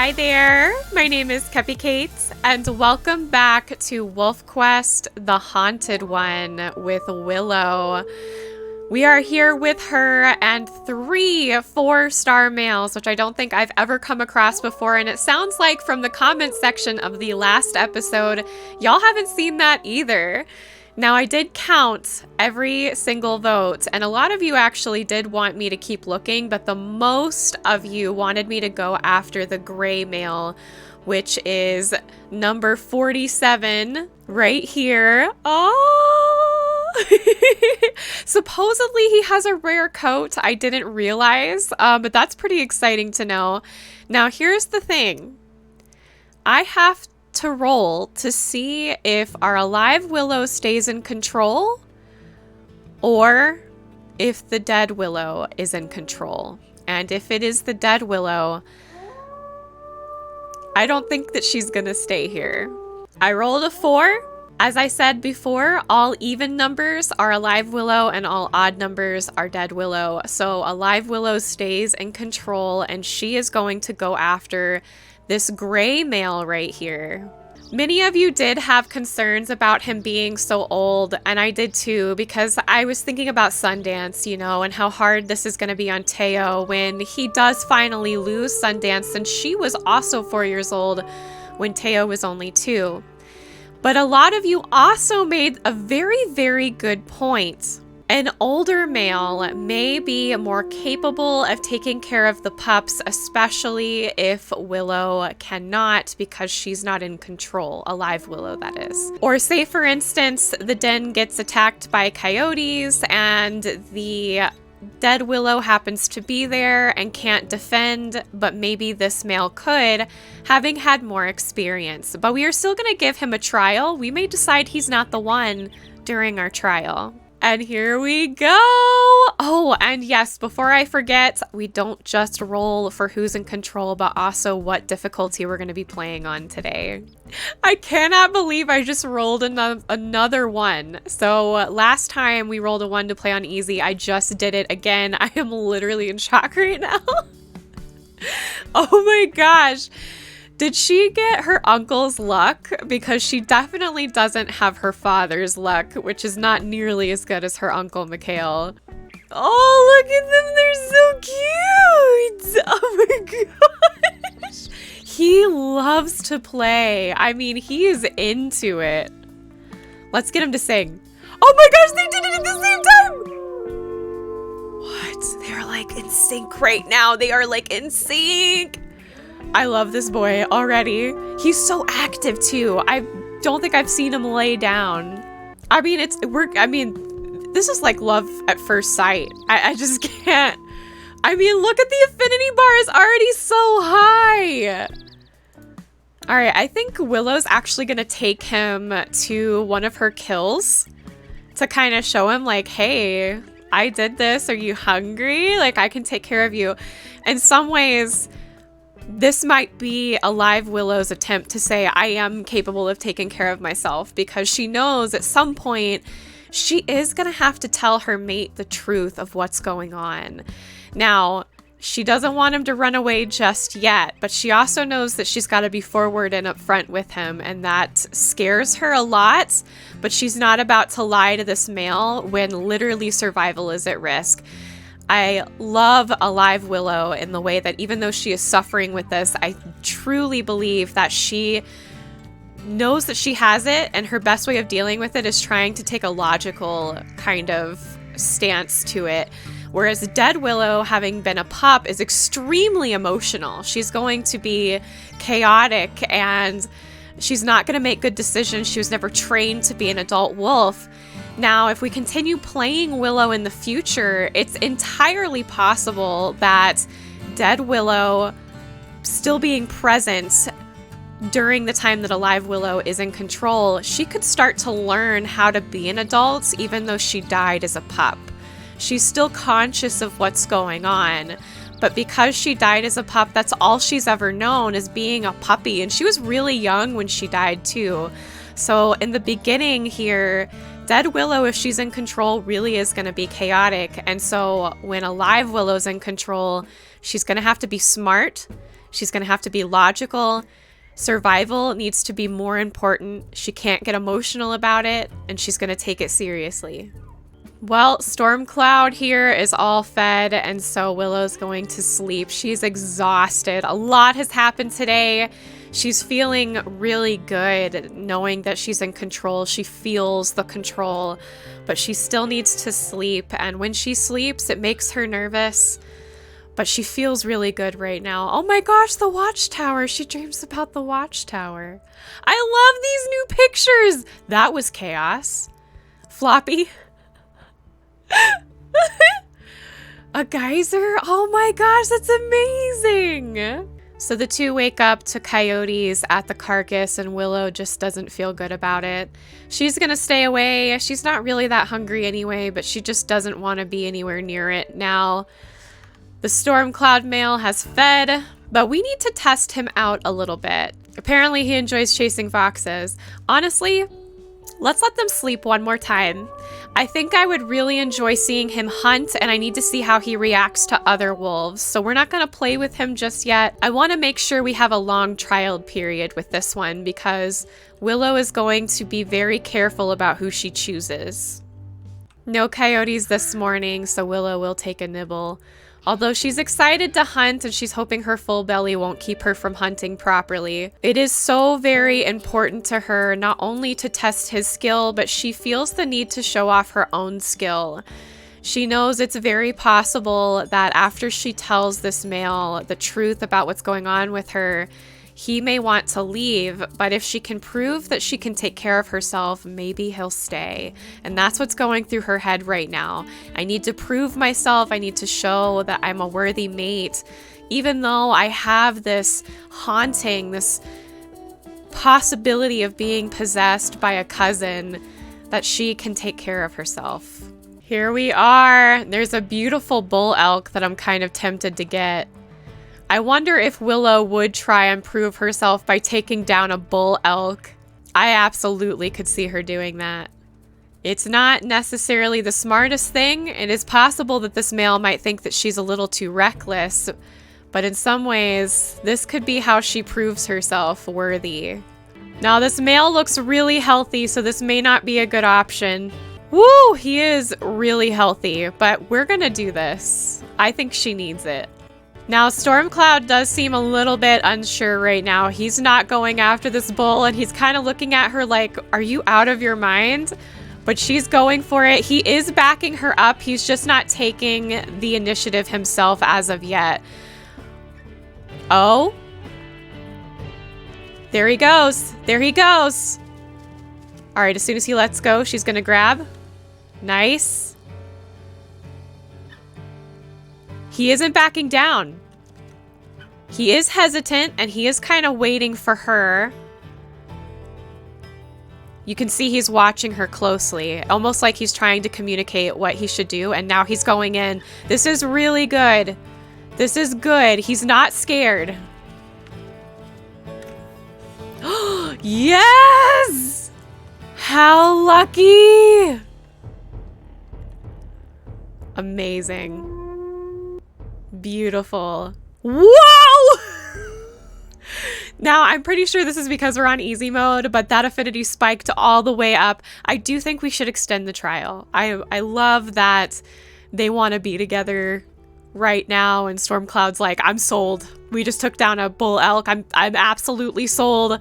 Hi there, my name is Cupicate, and welcome back to WolfQuest, the Haunted One with Willow. We are here with her and 3 4-star mails, which I don't think I've ever come across before, and it sounds like from the comment section of the last episode, y'all haven't seen that either. Now, I did count every single vote, and a lot of you actually did want me to keep looking, but the most of you wanted me to go after the gray mail, which is number 47 right here. Oh! Supposedly he has a rare coat. I didn't realize, but that's pretty exciting to know. Now, here's the thing. I have to roll to see if our alive Willow stays in control or if the dead Willow is in control. And if it is the dead Willow, I don't think that she's gonna stay here. I rolled a 4. As I said before, all even numbers are alive Willow and all odd numbers are dead Willow. So alive Willow stays in control and she is going to go after this gray male right here. Many of you did have concerns about him being so old, and I did too, because I was thinking about Sundance, you know, and how hard this is going to be on Teo when he does finally lose Sundance, and she was also 4 years old when Teo was only 2. But a lot of you also made a very, very good point. An older male may be more capable of taking care of the pups, especially if Willow cannot because she's not in control. Alive Willow, that is. Or say, for instance, the den gets attacked by coyotes and the dead Willow happens to be there and can't defend, but maybe this male could, having had more experience. But we are still going to give him a trial. We may decide he's not the one during our trial. And here we go. Oh, and yes, before I forget, we don't just roll for who's in control, but also what difficulty we're going to be playing on today. I cannot believe I just rolled another 1. So last time we rolled a 1 to play on easy. I just did it again. I am literally in shock right now. Oh my gosh. Did she get her uncle's luck? Because she definitely doesn't have her father's luck, which is not nearly as good as her uncle Mikhail. Oh, look at them. They're so cute. Oh my gosh. He loves to play. I mean, he is into it. Let's get him to sing. Oh my gosh, they did it at the same time. What? They're like in sync right now. They are like in sync. I love this boy already. He's so active too. I don't think I've seen him lay down. I mean, this is like love at first sight. I just can't. I mean, look at the affinity bar is already so high. All right, I think Willow's actually gonna take him to one of her kills to kind of show him like, hey, I did this. Are you hungry? Like, I can take care of you. In some ways, this might be alive Willow's attempt to say, I am capable of taking care of myself, because she knows at some point she is going to have to tell her mate the truth of what's going on. Now, she doesn't want him to run away just yet, but she also knows that she's got to be forward and upfront with him, and that scares her a lot, but she's not about to lie to this male when literally survival is at risk. I love alive Willow in the way that even though she is suffering with this, I truly believe that she knows that she has it, and her best way of dealing with it is trying to take a logical kind of stance to it. Whereas dead Willow, having been a pup, is extremely emotional. She's going to be chaotic and she's not going to make good decisions. She was never trained to be an adult wolf. Now, if we continue playing Willow in the future, it's entirely possible that dead Willow still being present during the time that alive Willow is in control, she could start to learn how to be an adult even though she died as a pup. She's still conscious of what's going on, but because she died as a pup, that's all she's ever known, is being a puppy, and she was really young when she died too. So in the beginning here, dead Willow, if she's in control, really is going to be chaotic. And so when alive Willow's in control, she's going to have to be smart. She's going to have to be logical. Survival needs to be more important. She can't get emotional about it, and she's going to take it seriously. Well, Stormcloud here is all fed, and so Willow's going to sleep. She's exhausted. A lot has happened today. She's feeling really good knowing that she's in control. She feels the control, but she still needs to sleep. And when she sleeps, it makes her nervous, but she feels really good right now. Oh my gosh, the watchtower. She dreams about the watchtower. I love these new pictures. That was chaos. Floppy. A geyser? Oh my gosh, that's amazing. So the two wake up to coyotes at the carcass, and Willow just doesn't feel good about it. She's gonna stay away. She's not really that hungry anyway, but she just doesn't want to be anywhere near it now. The Stormcloud male has fed, but we need to test him out a little bit. Apparently he enjoys chasing foxes. Honestly, let's let them sleep one more time. I think I would really enjoy seeing him hunt, and I need to see how he reacts to other wolves. So we're not going to play with him just yet. I want to make sure we have a long trial period with this one because Willow is going to be very careful about who she chooses. No coyotes this morning, so Willow will take a nibble. Although she's excited to hunt and she's hoping her full belly won't keep her from hunting properly. It is so very important to her not only to test his skill, but she feels the need to show off her own skill. She knows it's very possible that after she tells this male the truth about what's going on with her, he may want to leave, but if she can prove that she can take care of herself, maybe he'll stay. And that's what's going through her head right now. I need to prove myself. I need to show that I'm a worthy mate. Even though I have this haunting, this possibility of being possessed by a cousin, that she can take care of herself. Here we are. There's a beautiful bull elk that I'm kind of tempted to get. I wonder if Willow would try and prove herself by taking down a bull elk. I absolutely could see her doing that. It's not necessarily the smartest thing. It is possible that this male might think that she's a little too reckless, but in some ways, this could be how she proves herself worthy. Now, this male looks really healthy, so this may not be a good option. Woo! He is really healthy, but we're gonna do this. I think she needs it. Now, Stormcloud does seem a little bit unsure right now. He's not going after this bull, and he's kind of looking at her like, are you out of your mind? But she's going for it. He is backing her up. He's just not taking the initiative himself as of yet. Oh. There he goes. There he goes. All right, as soon as he lets go, she's going to grab. Nice. He isn't backing down. He is hesitant, and he is kind of waiting for her. You can see he's watching her closely, almost like he's trying to communicate what he should do, and now he's going in. This is really good. This is good. He's not scared. Yes! How lucky! Amazing. Beautiful. Whoa! Now, I'm pretty sure this is because we're on easy mode, but that affinity spiked all the way up. I do think we should extend the trial. I love that they want to be together right now, and Stormcloud's like, I'm sold. We just took down a bull elk. I'm absolutely sold.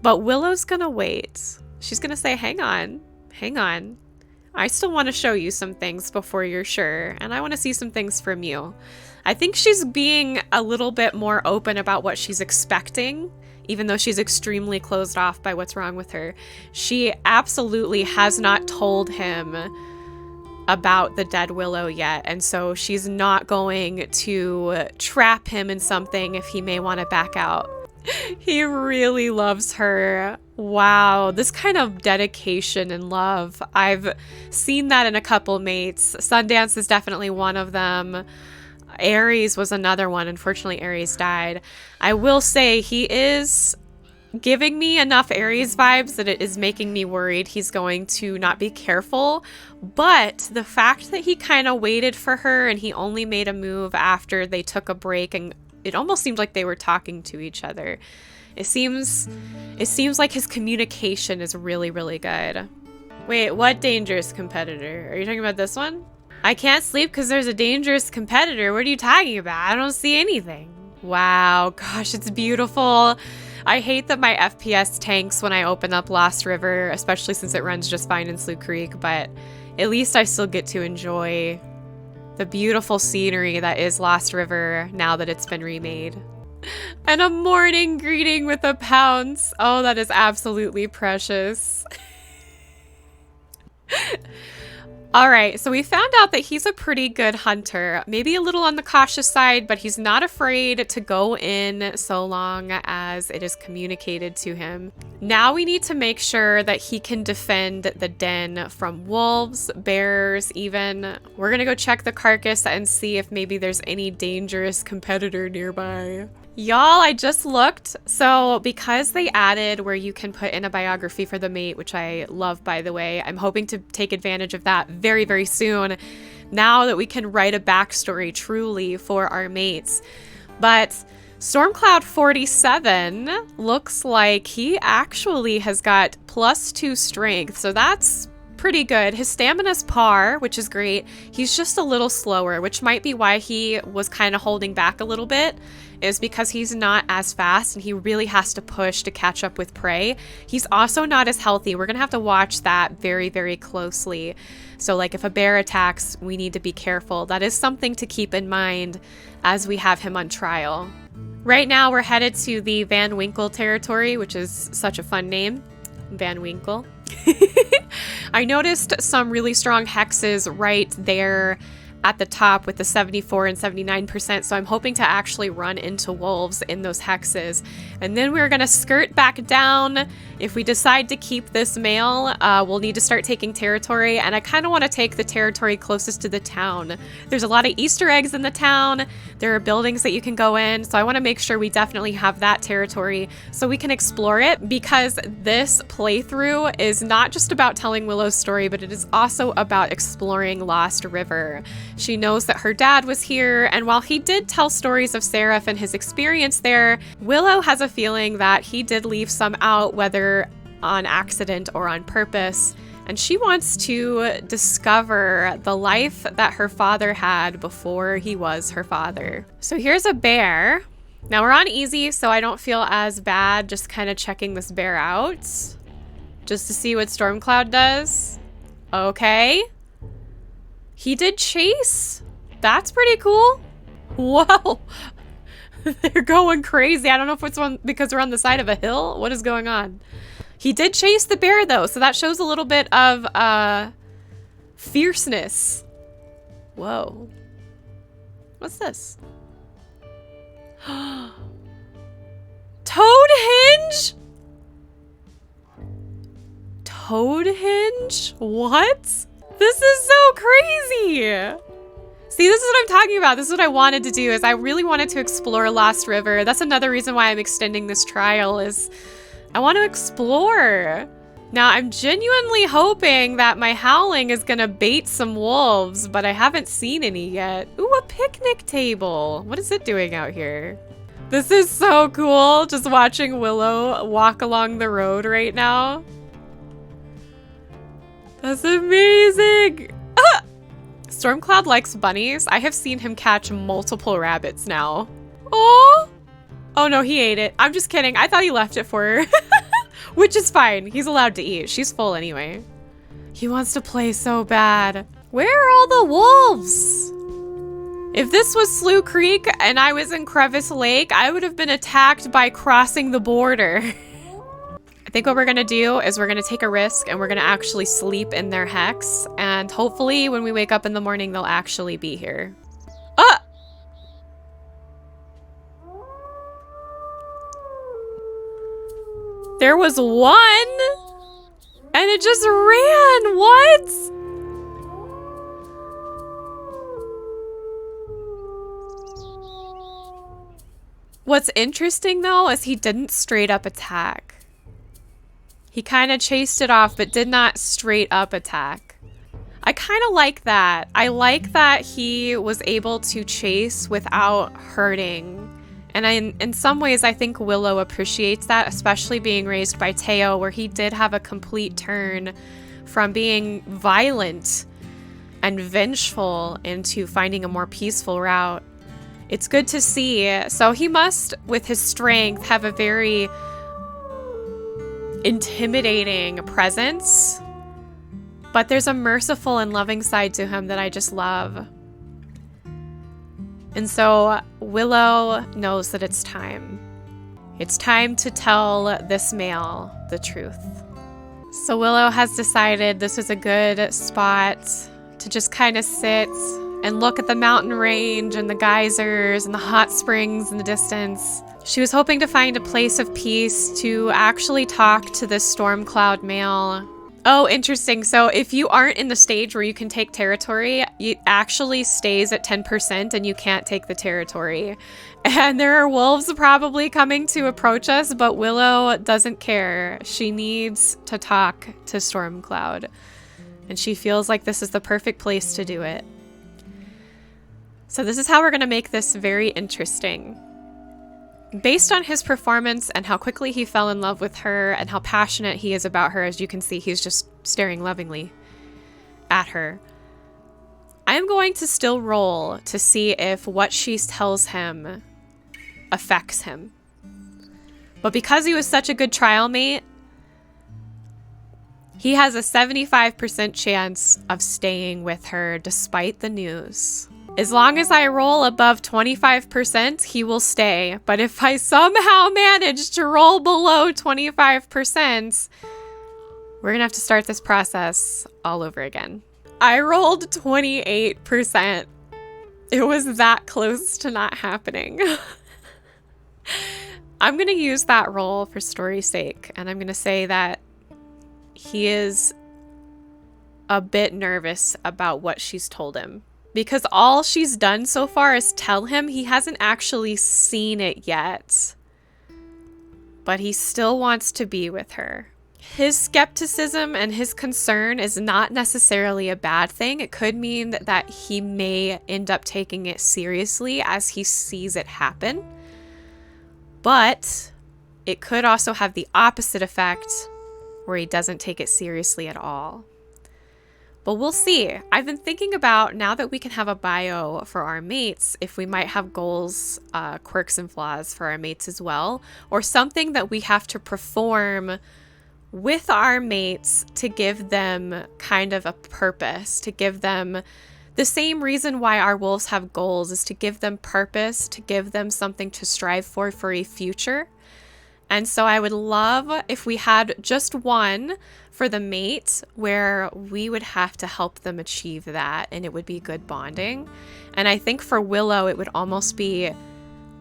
But Willow's gonna wait. She's gonna say, hang on. Hang on. I still want to show you some things before you're sure, and I want to see some things from you. I think she's being a little bit more open about what she's expecting, even though she's extremely closed off by what's wrong with her. She absolutely has not told him about the dead Willow yet, and so she's not going to trap him in something if he may want to back out. He really loves her. Wow, this kind of dedication and love. I've seen that in a couple mates. Sundance is definitely one of them. Aries was another one. Unfortunately, Aries died. I will say he is giving me enough Aries vibes that it is making me worried he's going to not be careful. But the fact that he kind of waited for her and he only made a move after they took a break and it almost seemed like they were talking to each other. It seems like his communication is really, really good. Wait, what dangerous competitor? Are you talking about this one? I can't sleep because there's a dangerous competitor. What are you talking about? I don't see anything. Wow, gosh, it's beautiful. I hate that my FPS tanks when I open up Lost River, especially since it runs just fine in Slough Creek, but at least I still get to enjoy the beautiful scenery that is Lost River now that it's been remade. And a morning greeting with a pounce. Oh, that is absolutely precious. All right, so we found out that he's a pretty good hunter. Maybe a little on the cautious side, but he's not afraid to go in so long as it is communicated to him. Now we need to make sure that he can defend the den from wolves, bears, even. We're gonna go check the carcass and see if maybe there's any dangerous competitor nearby. Y'all, I just looked. So because they added where you can put in a biography for the mate, which I love, by the way, I'm hoping to take advantage of that very, very soon. Now that we can write a backstory truly for our mates. But Stormcloud 47 looks like he actually has got +2 strength. So that's pretty good. His stamina's par, which is great. He's just a little slower, which might be why he was kind of holding back a little bit, is because he's not as fast and he really has to push to catch up with prey. He's also not as healthy. We're gonna have to watch that very, very closely. So like if a bear attacks, we need to be careful. That is something to keep in mind as we have him on trial. Right now we're headed to the Van Winkle territory, which is such a fun name. Van Winkle. I noticed some really strong hexes right there at the top with the 74 and 79%, so I'm hoping to actually run into wolves in those hexes. And then we're gonna skirt back down. If we decide to keep this male, we'll need to start taking territory, and I kind of want to take the territory closest to the town. There's a lot of Easter eggs in the town. There are buildings that you can go in, so I want to make sure we definitely have that territory so we can explore it, because this playthrough is not just about telling Willow's story, but it is also about exploring Lost River. She knows that her dad was here, and while he did tell stories of Seraph and his experience there, Willow has a feeling that he did leave some out, whether on accident or on purpose, and she wants to discover the life that her father had before he was her father. So here's a bear. Now we're on easy, so I don't feel as bad just kind of checking this bear out just to see what Stormcloud does. Okay. He did chase. That's pretty cool. Whoa. They're going crazy. I don't know if it's because we're on the side of a hill. What is going on? He did chase the bear though, so that shows a little bit of fierceness. Whoa. What's this? Toad hinge? Toad hinge? What? This is so crazy. See, this is what I'm talking about. This is what I wanted to do, is I really wanted to explore Lost River. That's another reason why I'm extending this trial, is I want to explore. Now, I'm genuinely hoping that my howling is gonna bait some wolves, but I haven't seen any yet. Ooh, a picnic table. What is it doing out here? This is so cool, just watching Willow walk along the road right now. That's amazing. Ah! Stormcloud likes bunnies. I have seen him catch multiple rabbits now. Oh! Oh no, he ate it. I'm just kidding. I thought he left it for her. Which is fine. He's allowed to eat. She's full anyway. He wants to play so bad. Where are all the wolves? If this was Slough Creek and I was in Crevice Lake, I would have been attacked by crossing the border. I think what we're gonna do is we're gonna take a risk and we're gonna actually sleep in their hex, and hopefully when we wake up in the morning they'll actually be here. Ah! There was one and it just ran. What? What's interesting though is he didn't straight up attack. He kind of chased it off, but did not straight up attack. I kind of like that. I like that he was able to chase without hurting And in some ways, I think Willow appreciates that, especially being raised by Teo, where he did have a complete turn from being violent and vengeful into finding a more peaceful route. It's good to see. So he must, with his strength, have a very intimidating presence. But there's a merciful and loving side to him that I just love. And so Willow knows that it's time. It's time to tell this male the truth. So Willow has decided this is a good spot to just kind of sit and look at the mountain range and the geysers and the hot springs in the distance. She was hoping to find a place of peace to actually talk to this storm cloud male. Oh, interesting. So if you aren't in the stage where you can take territory, it actually stays at 10% and you can't take the territory. And there are wolves probably coming to approach us, but Willow doesn't care. She needs to talk to Stormcloud. And she feels like this is the perfect place to do it. So this is how we're going to make this very interesting. Based on his performance and how quickly he fell in love with her and how passionate he is about her, as you can see, he's just staring lovingly at her. I'm going to still roll to see if what she tells him affects him. But because he was such a good trial mate, he has a 75% chance of staying with her despite the news. As long as I roll above 25%, he will stay. But if I somehow manage to roll below 25%, we're going to have to start this process all over again. I rolled 28%. It was that close to not happening. I'm going to use that roll for story's sake. And I'm going to say that he is a bit nervous about what she's told him. Because all she's done so far is tell him. He hasn't actually seen it yet. But he still wants to be with her. His skepticism and his concern is not necessarily a bad thing. It could mean that he may end up taking it seriously as he sees it happen. But it could also have the opposite effect where he doesn't take it seriously at all. But we'll see. I've been thinking about, now that we can have a bio for our mates, if we might have goals, quirks, and flaws for our mates as well, or something that we have to perform with our mates to give them kind of a purpose, to give them the same reason why our wolves have goals, is to give them purpose, to give them something to strive for a future. And so I would love if we had just one for the mate where we would have to help them achieve that, and it would be good bonding. And I think for Willow, it would almost be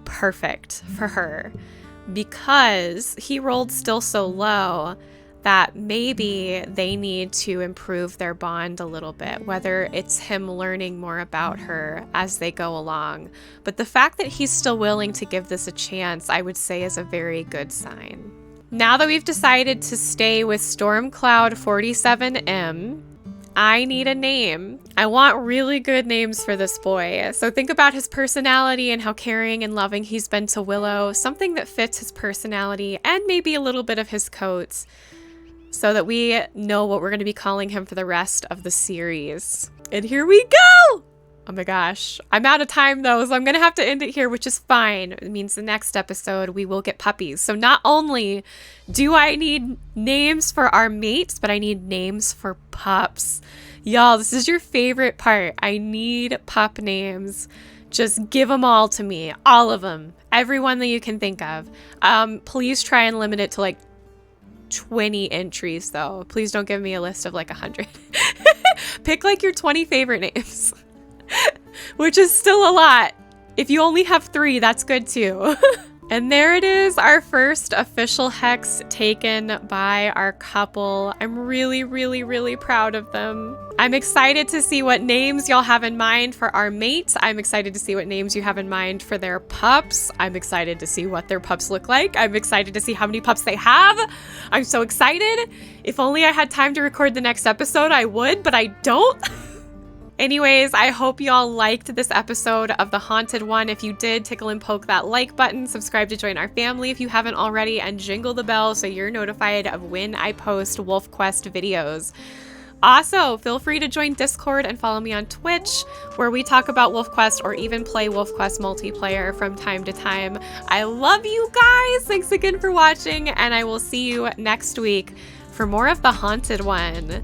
perfect for her because he rolled still so low that maybe they need to improve their bond a little bit, whether it's him learning more about her as they go along. But the fact that he's still willing to give this a chance, I would say, is a very good sign. Now that we've decided to stay with Stormcloud 47M, I need a name. I want really good names for this boy. So think about his personality and how caring and loving he's been to Willow, something that fits his personality and maybe a little bit of his coats, so that we know what we're going to be calling him for the rest of the series. And here we go! Oh my gosh. I'm out of time though, so I'm going to have to end it here, which is fine. It means the next episode we will get puppies. So not only do I need names for our mates, but I need names for pups. Y'all, this is your favorite part. I need pup names. Just give them all to me. All of them. Everyone that you can think of. Please try and limit it to like 20 entries though. Please don't give me a list of like 100. Pick like your 20 favorite names, which is still a lot. If you only have 3, that's good too. And there it is, our first official hex taken by our couple. I'm really, really, really proud of them. I'm excited to see what names y'all have in mind for our mates. I'm excited to see what names you have in mind for their pups. I'm excited to see what their pups look like. I'm excited to see how many pups they have. I'm so excited. If only I had time to record the next episode, I would, but I don't. Anyways, I hope y'all liked this episode of The Haunted One. If you did, tickle and poke that like button, subscribe to join our family if you haven't already, and jingle the bell so you're notified of when I post WolfQuest videos. Also, feel free to join Discord and follow me on Twitch, where we talk about WolfQuest or even play WolfQuest multiplayer from time to time. I love you guys! Thanks again for watching, and I will see you next week for more of The Haunted One.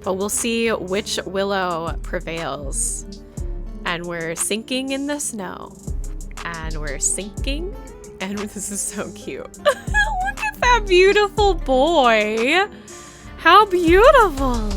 But we'll see which Willow prevails. And we're sinking in the snow. And we're sinking. And this is so cute. Look at that beautiful boy. How beautiful.